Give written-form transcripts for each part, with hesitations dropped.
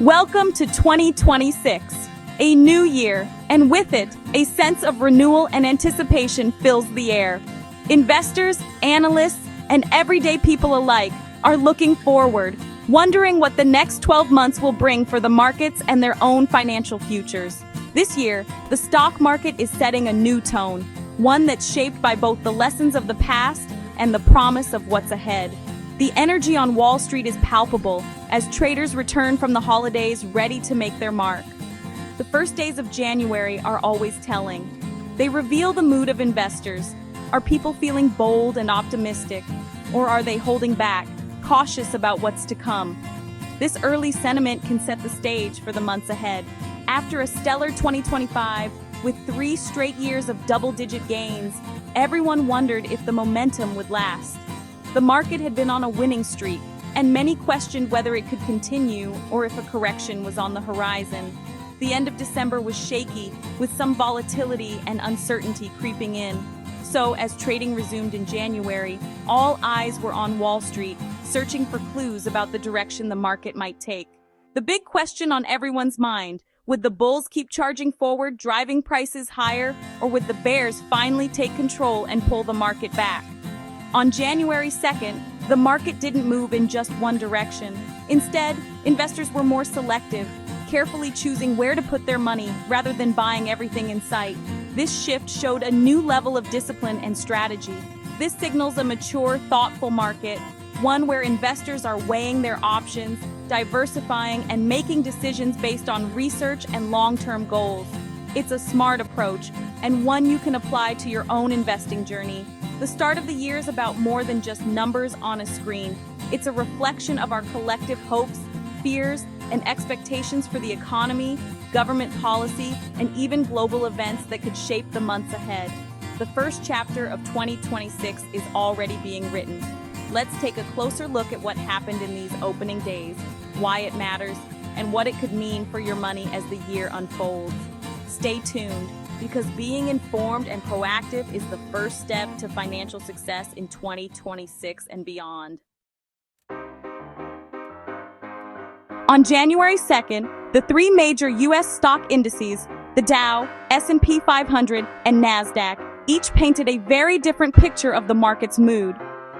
Welcome to 2026, a new year, and with it, a sense of renewal and anticipation fills the air. Investors, analysts, and everyday people alike are looking forward, wondering what the next 12 months will bring for the markets and their own financial futures. This year, the stock market is setting a new tone, one that's shaped by both the lessons of the past and the promise of what's ahead. The energy on Wall Street is palpable as traders return from the holidays ready to make their mark. The first days of January are always telling. They reveal the mood of investors. Are people feeling bold and optimistic, or are they holding back, cautious about what's to come? This early sentiment can set the stage for the months ahead. After a stellar 2025, with 3 straight years of double-digit gains, everyone wondered if the momentum would last. The market had been on a winning streak, and many questioned whether it could continue or if a correction was on the horizon. The end of December was shaky, with some volatility and uncertainty creeping in. So, as trading resumed in January, all eyes were on Wall Street, searching for clues about the direction the market might take. The big question on everyone's mind: would the bulls keep charging forward, driving prices higher, or would the bears finally take control and pull the market back? On January 2nd, the market didn't move in just one direction. Instead, investors were more selective, carefully choosing where to put their money rather than buying everything in sight. This shift showed a new level of discipline and strategy. This signals a mature, thoughtful market, one where investors are weighing their options, diversifying, and making decisions based on research and long-term goals. It's a smart approach, and one you can apply to your own investing journey. The start of the year is about more than just numbers on a screen. It's a reflection of our collective hopes, fears, and expectations for the economy, government policy, and even global events that could shape the months ahead. The first chapter of 2026 is already being written. Let's take a closer look at what happened in these opening days, why it matters, and what it could mean for your money as the year unfolds. Stay tuned, because being informed and proactive is the first step to financial success in 2026 and beyond. On January 2nd, the 3 major U.S. stock indices, the Dow, S&P 500, and NASDAQ, each painted a very different picture of the market's mood.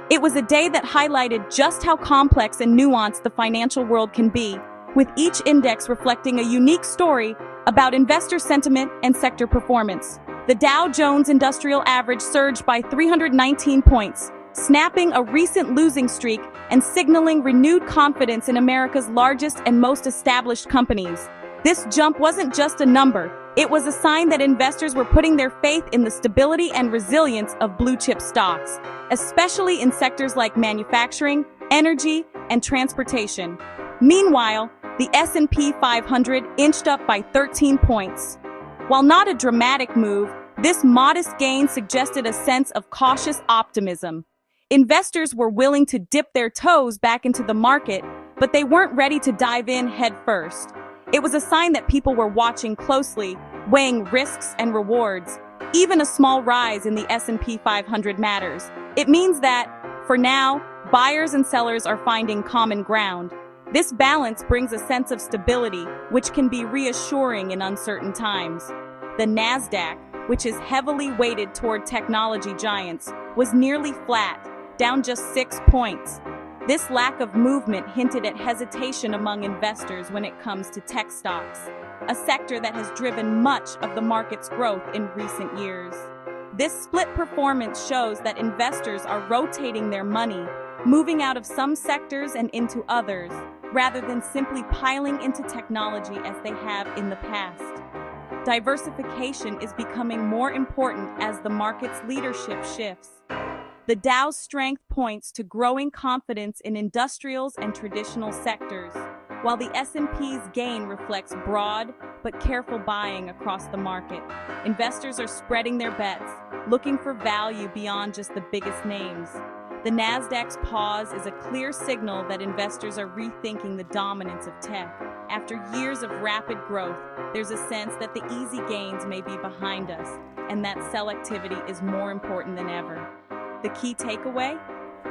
It was a day that highlighted just how complex and nuanced the financial world can be, with each index reflecting a unique story about investor sentiment and sector performance. The Dow Jones Industrial Average surged by 319 points, snapping a recent losing streak and signaling renewed confidence in America's largest and most established companies. This jump wasn't just a number, it was a sign that investors were putting their faith in the stability and resilience of blue-chip stocks, especially in sectors like manufacturing, energy, and transportation. Meanwhile, the S&P 500 inched up by 13 points. While not a dramatic move, this modest gain suggested a sense of cautious optimism. Investors were willing to dip their toes back into the market, but they weren't ready to dive in head first. It was a sign that people were watching closely, weighing risks and rewards. Even a small rise in the S&P 500 matters. It means that, for now, buyers and sellers are finding common ground. This balance brings a sense of stability, which can be reassuring in uncertain times. The NASDAQ, which is heavily weighted toward technology giants, was nearly flat, down just 6 points. This lack of movement hinted at hesitation among investors when it comes to tech stocks, a sector that has driven much of the market's growth in recent years. This split performance shows that investors are rotating their money, moving out of some sectors and into others, rather than simply piling into technology as they have in the past. Diversification is becoming more important as the market's leadership shifts. The Dow's strength points to growing confidence in industrials and traditional sectors, while the S&P's gain reflects broad but careful buying across the market. Investors are spreading their bets, looking for value beyond just the biggest names. The NASDAQ's pause is a clear signal that investors are rethinking the dominance of tech. After years of rapid growth, there's a sense that the easy gains may be behind us, and that selectivity is more important than ever. The key takeaway?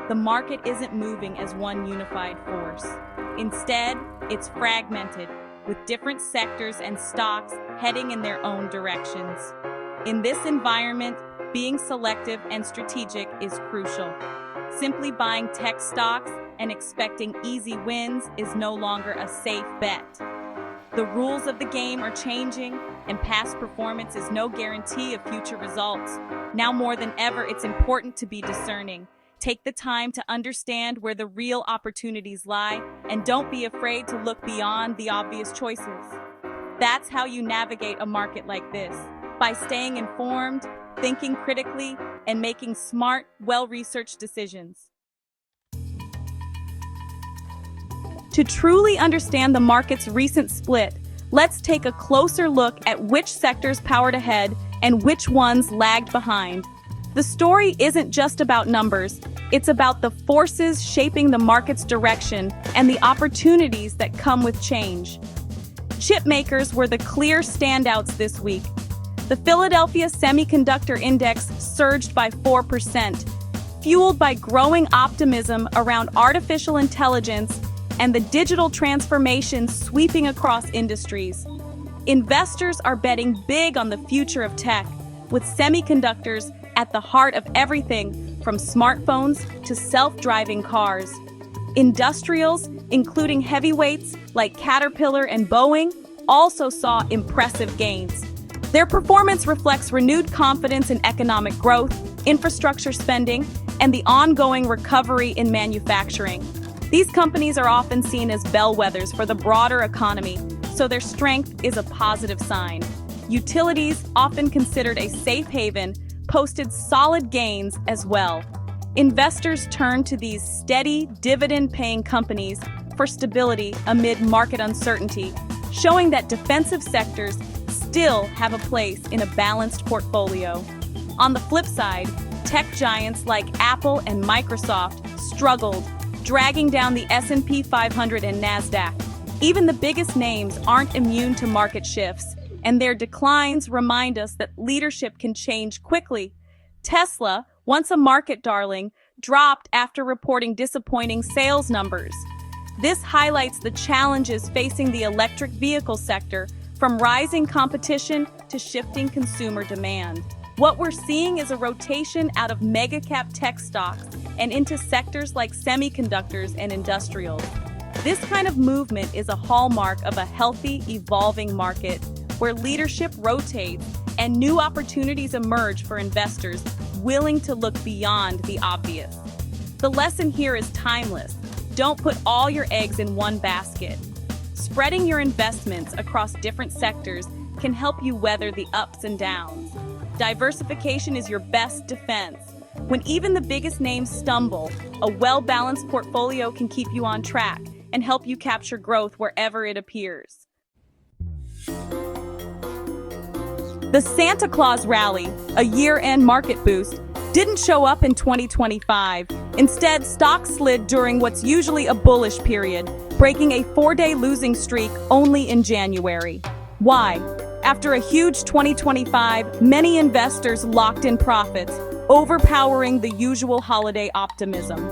the market isn't moving as one unified force. Instead, it's fragmented, with different sectors and stocks heading in their own directions. In this environment, being selective and strategic is crucial. Simply buying tech stocks and expecting easy wins is no longer a safe bet. The rules of the game are changing, and past performance is no guarantee of future results. Now more than ever, it's important to be discerning. Take the time to understand where the real opportunities lie, and don't be afraid to look beyond the obvious choices. That's how you navigate a market like this, by staying informed, thinking critically, and making smart, well-researched decisions. To truly understand the market's recent split, let's take a closer look at which sectors powered ahead and which ones lagged behind. The story isn't just about numbers, it's about the forces shaping the market's direction and the opportunities that come with change. Chip makers were the clear standouts this week. The Philadelphia Semiconductor Index surged by 4%, fueled by growing optimism around artificial intelligence and the digital transformation sweeping across industries. Investors are betting big on the future of tech, with semiconductors at the heart of everything from smartphones to self-driving cars. Industrials, including heavyweights like Caterpillar and Boeing, also saw impressive gains. Their performance reflects renewed confidence in economic growth, infrastructure spending, and the ongoing recovery in manufacturing. These companies are often seen as bellwethers for the broader economy, so their strength is a positive sign. Utilities, often considered a safe haven, posted solid gains as well. Investors turn to these steady, dividend-paying companies for stability amid market uncertainty, showing that defensive sectors still have a place in a balanced portfolio. On the flip side, tech giants like Apple and Microsoft struggled, dragging down the S&P 500 and NASDAQ. Even the biggest names aren't immune to market shifts, and their declines remind us that leadership can change quickly. Tesla, once a market darling, dropped after reporting disappointing sales numbers. This highlights the challenges facing the electric vehicle sector, from rising competition to shifting consumer demand. What we're seeing is a rotation out of mega-cap tech stocks and into sectors like semiconductors and industrials. This kind of movement is a hallmark of a healthy, evolving market where leadership rotates and new opportunities emerge for investors willing to look beyond the obvious. The lesson here is timeless. Don't put all your eggs in one basket. Spreading your investments across different sectors can help you weather the ups and downs. Diversification is your best defense. When even the biggest names stumble, a well-balanced portfolio can keep you on track and help you capture growth wherever it appears. The Santa Claus Rally, a year-end market boost, didn't show up in 2025. Instead, stocks slid during what's usually a bullish period, breaking a 4-day losing streak only in January. Why? After a huge 2025, many investors locked in profits, overpowering the usual holiday optimism.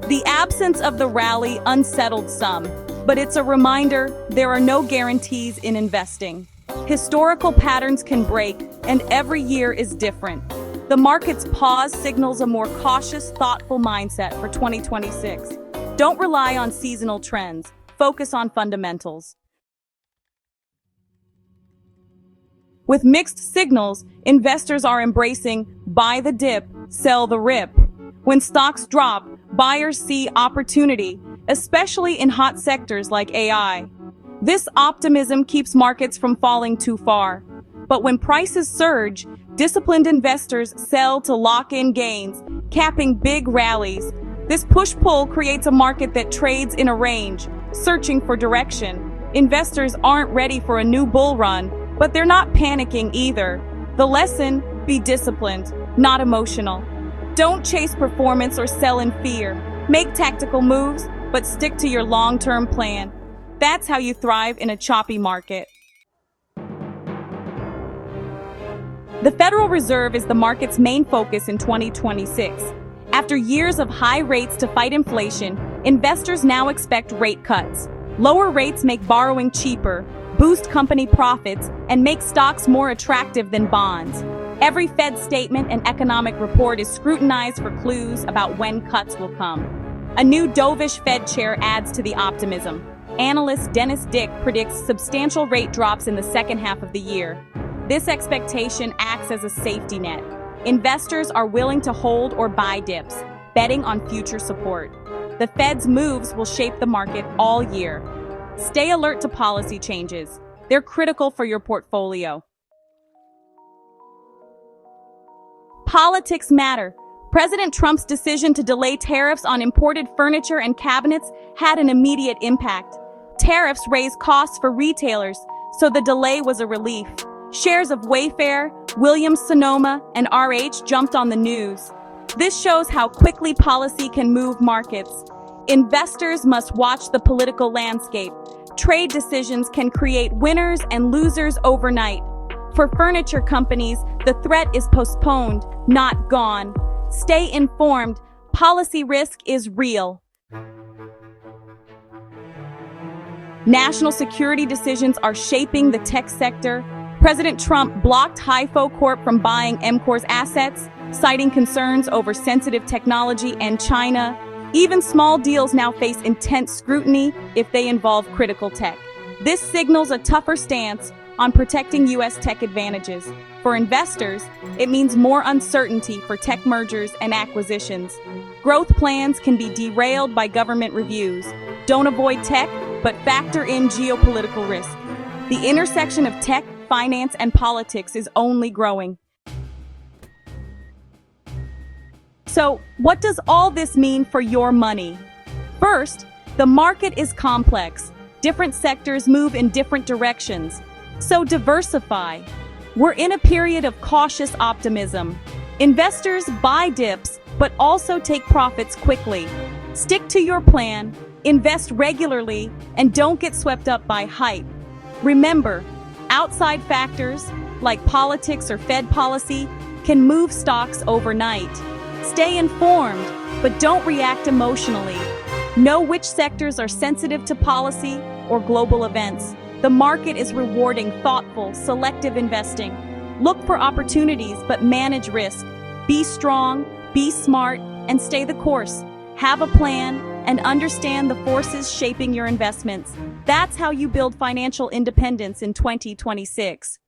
The absence of the rally unsettled some, but it's a reminder there are no guarantees in investing. Historical patterns can break, and every year is different. The market's pause signals a more cautious, thoughtful mindset for 2026. Don't rely on seasonal trends. Focus on fundamentals. With mixed signals, investors are embracing buy the dip, sell the rip. When stocks drop, buyers see opportunity, especially in hot sectors like AI. This optimism keeps markets from falling too far. But when prices surge, disciplined investors sell to lock in gains, capping big rallies. This push-pull creates a market that trades in a range, searching for direction. Investors aren't ready for a new bull run, but they're not panicking either. The lesson: be disciplined, not emotional. Don't chase performance or sell in fear. Make tactical moves, but stick to your long-term plan. That's how you thrive in a choppy market. The Federal Reserve is the market's main focus in 2026. After years of high rates to fight inflation, investors now expect rate cuts. Lower rates make borrowing cheaper, boost company profits, and make stocks more attractive than bonds. Every Fed statement and economic report is scrutinized for clues about when cuts will come. A new dovish Fed chair adds to the optimism. Analyst Dennis Dick predicts substantial rate drops in the second half of the year. This expectation acts as a safety net. Investors are willing to hold or buy dips, betting on future support. The Fed's moves will shape the market all year. Stay alert to policy changes. They're critical for your portfolio. Politics matter. President Trump's decision to delay tariffs on imported furniture and cabinets had an immediate impact. Tariffs raised costs for retailers, so the delay was a relief. Shares of Wayfair, Williams-Sonoma, and RH jumped on the news. This shows how quickly policy can move markets. Investors must watch the political landscape. Trade decisions can create winners and losers overnight. For furniture companies, the threat is postponed, not gone. Stay informed. Policy risk is real. National security decisions are shaping the tech sector. President Trump blocked HiFo Corp from buying MCOR's assets, citing concerns over sensitive technology and China. Even small deals now face intense scrutiny if they involve critical tech. This signals a tougher stance on protecting U.S. tech advantages. For investors, it means more uncertainty for tech mergers and acquisitions. Growth plans can be derailed by government reviews. Don't avoid tech, but factor in geopolitical risk. The intersection of tech, finance, and politics is only growing. So, what does all this mean for your money? First, the market is complex. Different sectors move in different directions. So diversify. We're in a period of cautious optimism. Investors buy dips, but also take profits quickly. Stick to your plan, invest regularly, and don't get swept up by hype. Remember, outside factors, like politics or Fed policy, can move stocks overnight. Stay informed, but don't react emotionally. Know which sectors are sensitive to policy or global events. The market is rewarding thoughtful, selective investing. Look for opportunities, but manage risk. Be strong, be smart, and stay the course. Have a plan and understand the forces shaping your investments. That's how you build financial independence in 2026.